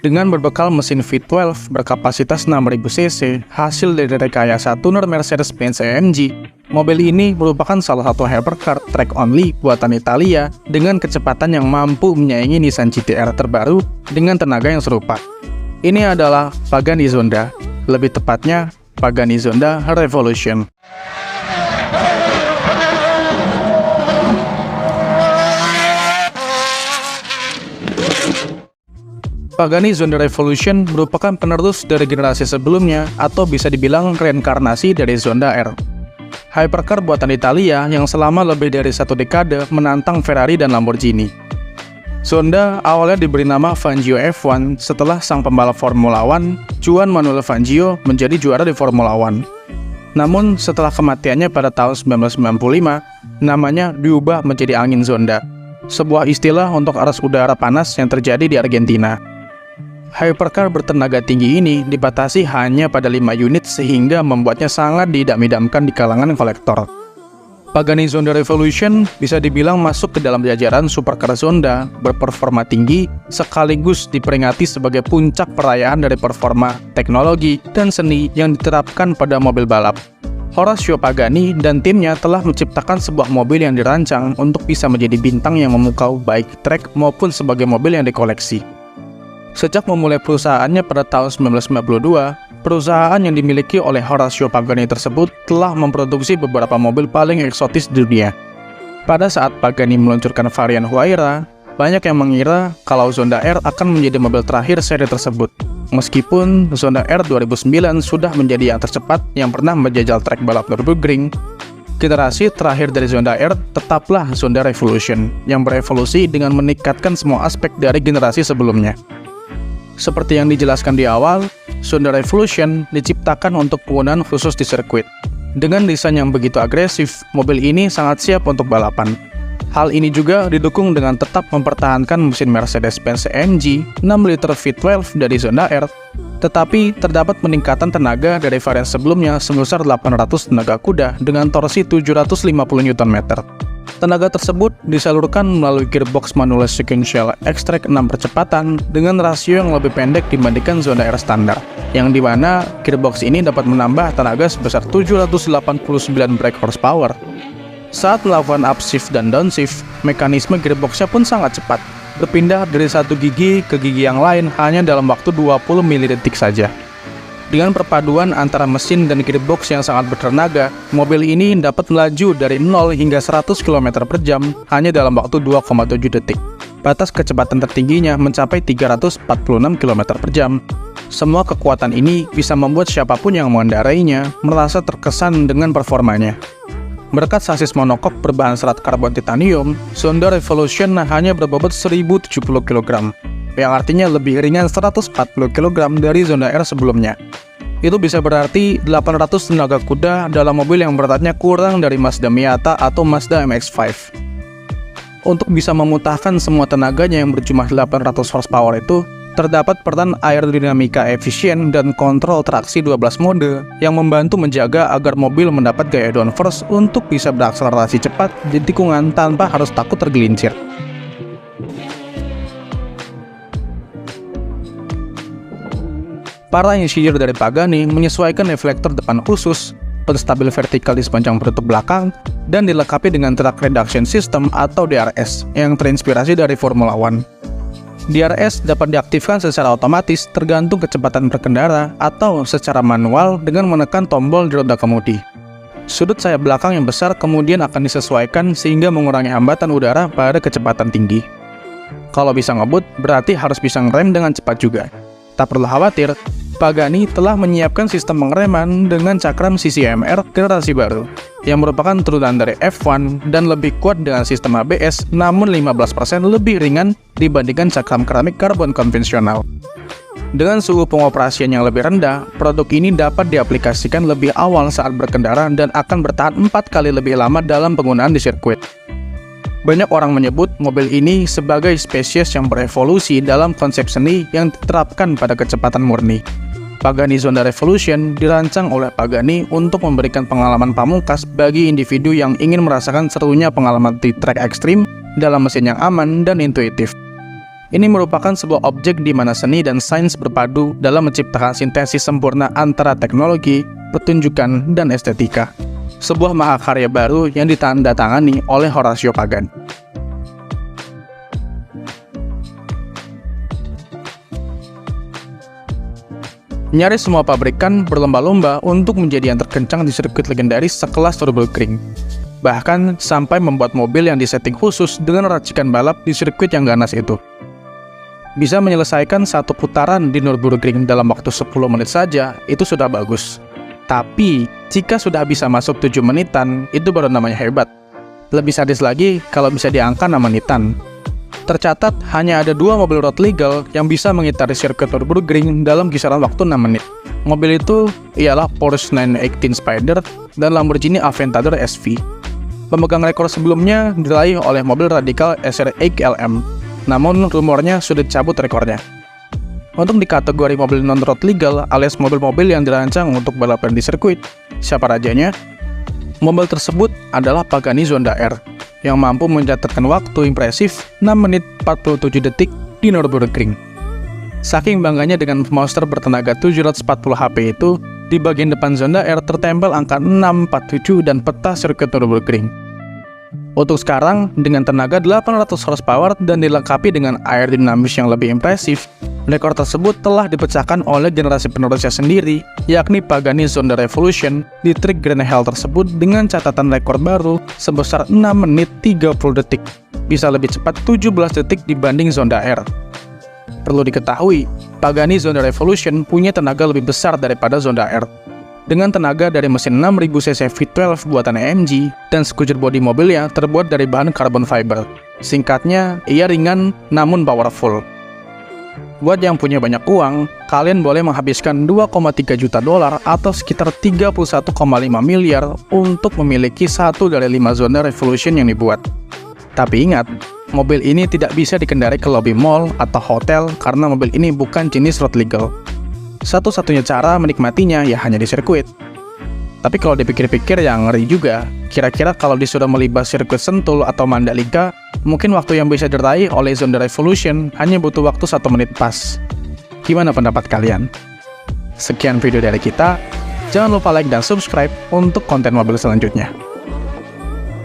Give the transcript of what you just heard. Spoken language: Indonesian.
Dengan berbekal mesin V12 berkapasitas 6000 cc hasil dari rekayasa tuner Mercedes-Benz AMG, mobil ini merupakan salah satu hypercar track only buatan Italia dengan kecepatan yang mampu menyaingi Nissan GT-R terbaru dengan tenaga yang serupa. Ini adalah Pagani Zonda, lebih tepatnya Pagani Zonda Revolution. Pagani Zonda Revolution merupakan penerus dari generasi sebelumnya atau bisa dibilang reinkarnasi dari Zonda R. Hypercar buatan Italia yang selama lebih dari 1 dekade menantang Ferrari dan Lamborghini. Zonda awalnya diberi nama Fangio F1 setelah sang pembalap Formula One, Juan Manuel Fangio, menjadi juara di Formula One. Namun setelah kematiannya pada tahun 1995, namanya diubah menjadi angin Zonda, sebuah istilah untuk arus udara panas yang terjadi di Argentina. Hypercar bertenaga tinggi ini dibatasi hanya pada 5 unit sehingga membuatnya sangat diidam-idamkan di kalangan kolektor. Pagani Zonda Revolution bisa dibilang masuk ke dalam jajaran supercar Zonda berperforma tinggi sekaligus diperingati sebagai puncak perayaan dari performa, teknologi, dan seni yang diterapkan pada mobil balap. Horacio Pagani dan timnya telah menciptakan sebuah mobil yang dirancang untuk bisa menjadi bintang yang memukau baik track maupun sebagai mobil yang dikoleksi. Sejak memulai perusahaannya pada tahun 1992, perusahaan yang dimiliki oleh Horacio Pagani tersebut telah memproduksi beberapa mobil paling eksotis di dunia. Pada saat Pagani meluncurkan varian Huayra, banyak yang mengira kalau Zonda R akan menjadi mobil terakhir seri tersebut. Meskipun Zonda R 2009 sudah menjadi yang tercepat yang pernah menjajal trek balap Nürburgring, generasi terakhir dari Zonda R tetaplah Zonda Revolution yang berevolusi dengan meningkatkan semua aspek dari generasi sebelumnya. Seperti yang dijelaskan di awal, Zonda Revolution diciptakan untuk penggunaan khusus di sirkuit. Dengan desain yang begitu agresif, mobil ini sangat siap untuk balapan. Hal ini juga didukung dengan tetap mempertahankan mesin Mercedes-Benz AMG 6 liter V12 dari Zonda R, tetapi terdapat peningkatan tenaga dari varian sebelumnya sebesar 800 tenaga kuda dengan torsi 750 Nm. Tenaga tersebut disalurkan melalui gearbox manual sequential X-Track 6 percepatan dengan rasio yang lebih pendek dibandingkan Zonda R standar, yang dimana gearbox ini dapat menambah tenaga sebesar 789 brake horsepower. Saat melakukan upshift dan downshift, mekanisme gearboxnya pun sangat cepat, berpindah dari satu gigi ke gigi yang lain hanya dalam waktu 20 milidetik saja. Dengan perpaduan antara mesin dan gearbox yang sangat bertenaga, mobil ini dapat melaju dari 0 hingga 100 km per jam hanya dalam waktu 2,7 detik. Batas kecepatan tertingginya mencapai 346 km per jam. Semua kekuatan ini bisa membuat siapapun yang mengendarainya merasa terkesan dengan performanya. Berkat sasis monokok berbahan serat karbon titanium, Zonda Revolution hanya berbobot 1070 kg. Yang artinya lebih ringan 140 kg dari Zonda R sebelumnya. Itu bisa berarti 800 tenaga kuda dalam mobil yang beratnya kurang dari Mazda Miata atau Mazda MX-5. Untuk bisa memutahkan semua tenaganya yang berjumlah 800 horsepower itu, terdapat peran aerodinamika efisien dan kontrol traksi 12 mode yang membantu menjaga agar mobil mendapat gaya downforce untuk bisa berakselerasi cepat di tikungan tanpa harus takut tergelincir. Para insinyur dari Pagani menyesuaikan reflektor depan khusus, penstabil vertikal di sepanjang penutup belakang, dan dilengkapi dengan track reduction system atau DRS yang terinspirasi dari Formula One. DRS dapat diaktifkan secara otomatis tergantung kecepatan berkendara atau secara manual dengan menekan tombol di roda kemudi. Sudut sayap belakang yang besar kemudian akan disesuaikan sehingga mengurangi hambatan udara pada kecepatan tinggi. Kalau bisa ngebut, berarti harus bisa ngerem dengan cepat juga. Tak perlu khawatir, Pagani telah menyiapkan sistem pengereman dengan cakram CCMR generasi baru, yang merupakan turunan dari F1 dan lebih kuat dengan sistem ABS, namun 15% lebih ringan dibandingkan cakram keramik karbon konvensional. Dengan suhu pengoperasian yang lebih rendah, produk ini dapat diaplikasikan lebih awal saat berkendara dan akan bertahan 4 kali lebih lama dalam penggunaan di sirkuit. Banyak orang menyebut mobil ini sebagai spesies yang berevolusi dalam konsep seni yang diterapkan pada kecepatan murni. Pagani Zonda Revolution dirancang oleh Pagani untuk memberikan pengalaman pamungkas bagi individu yang ingin merasakan serunya pengalaman di trek ekstrim dalam mesin yang aman dan intuitif. Ini merupakan sebuah objek di mana seni dan sains berpadu dalam menciptakan sintesis sempurna antara teknologi, pertunjukan, dan estetika. Sebuah mahakarya baru yang ditandatangani oleh Horacio Pagani. Nyaris semua pabrikan berlomba-lomba untuk menjadi yang terkencang di sirkuit legendaris sekelas Nürburgring. Bahkan sampai membuat mobil yang disetting khusus dengan racikan balap di sirkuit yang ganas itu. Bisa menyelesaikan satu putaran di Nürburgring dalam waktu 10 menit saja, itu sudah bagus. Tapi, jika sudah bisa masuk 7 menitan, itu baru namanya hebat. Lebih sadis lagi kalau bisa di angka 6 menitan. Tercatat, hanya ada 2 mobil road legal yang bisa mengitari sirkuit Nürburgring dalam kisaran waktu 6 menit. Mobil itu ialah Porsche 918 Spider dan Lamborghini Aventador SV. Pemegang rekor sebelumnya diraih oleh mobil radikal SR8 LM. Namun, rumornya sudah dicabut rekornya. Untuk di kategori mobil non-road legal alias mobil-mobil yang dirancang untuk balapan di sirkuit, siapa rajanya? Mobil tersebut adalah Pagani Zonda R, yang mampu mencatatkan waktu impresif 6 menit 47 detik di Nürburgring. Saking bangganya dengan monster bertenaga 740 HP itu, di bagian depan Zonda R tertempel angka 647 dan peta sirkuit Nürburgring. Untuk sekarang, dengan tenaga 800 horsepower dan dilengkapi dengan aerodinamis yang lebih impresif, rekor tersebut telah dipecahkan oleh generasi penerusnya sendiri, yakni Pagani Zonda Revolution di trik Grand Hell tersebut dengan catatan rekor baru sebesar 6 menit 30 detik, bisa lebih cepat 17 detik dibanding Zonda R. Perlu diketahui, Pagani Zonda Revolution punya tenaga lebih besar daripada Zonda R. Dengan tenaga dari mesin 6000 cc V12 buatan AMG dan sekujur bodi mobilnya terbuat dari bahan carbon fiber. Singkatnya, ia ringan namun powerful. Buat yang punya banyak uang, kalian boleh menghabiskan 2,3 juta dolar atau sekitar 31,5 miliar untuk memiliki satu dari 5 Zonda Revolution yang dibuat. Tapi ingat, mobil ini tidak bisa dikendarai ke lobi mall atau hotel karena mobil ini bukan jenis road legal. Satu-satunya cara menikmatinya ya hanya di sirkuit. Tapi kalau dipikir-pikir ya ngeri juga. Kira-kira kalau disuruh melibas sirkuit Sentul atau Mandalika, mungkin waktu yang bisa diraih oleh Zonda Revolution hanya butuh waktu 1 menit pas. Gimana pendapat kalian? Sekian video dari kita. Jangan lupa like dan subscribe untuk konten mobil selanjutnya.